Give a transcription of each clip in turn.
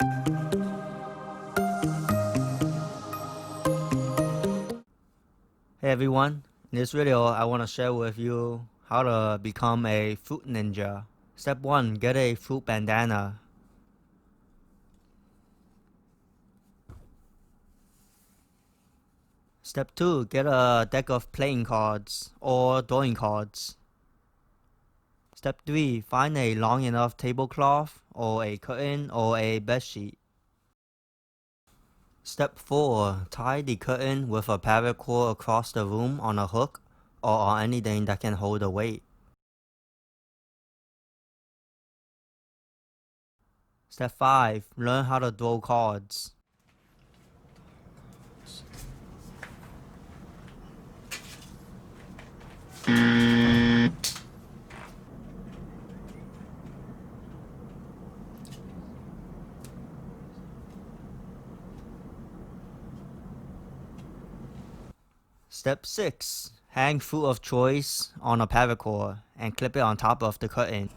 Hey everyone, in this video I want to share with you how to become a fruit ninja. Step 1. Get a fruit bandana. Step 2. Get a deck of playing cards or drawing cards. Step 3. Find a long enough tablecloth or a curtain or a bedsheet. Step 4. Tie the curtain with a paracord across the room on a hook or on anything that can hold a weight. Step 5. Learn how to draw cards. Step 6. Hang fruit of choice on a paracord and clip it on top of the curtain.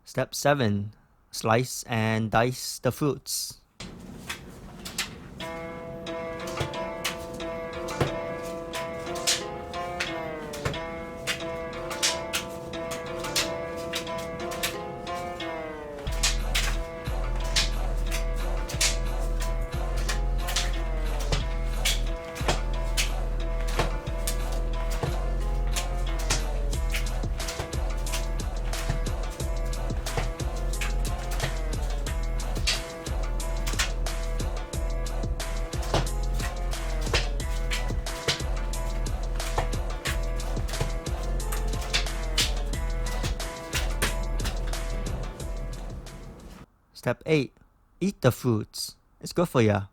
Step 7. Slice and dice the fruits. Step 8. Eat the fruits. It's good for ya.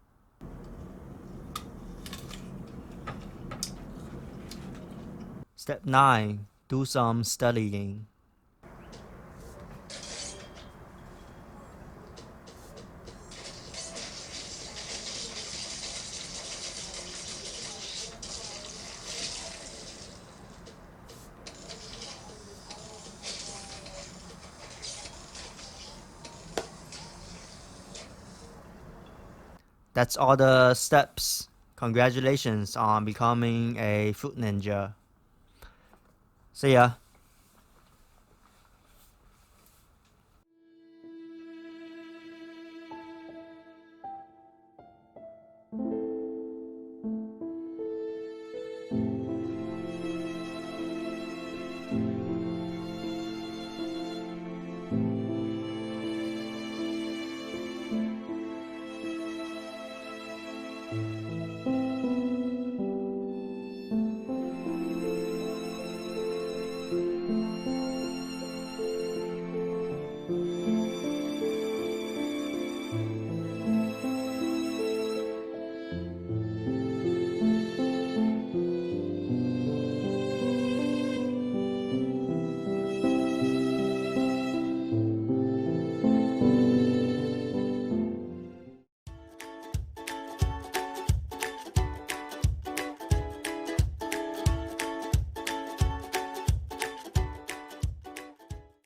Step 9. Do some studying. That's all the steps. Congratulations on becoming a fruit ninja. See ya.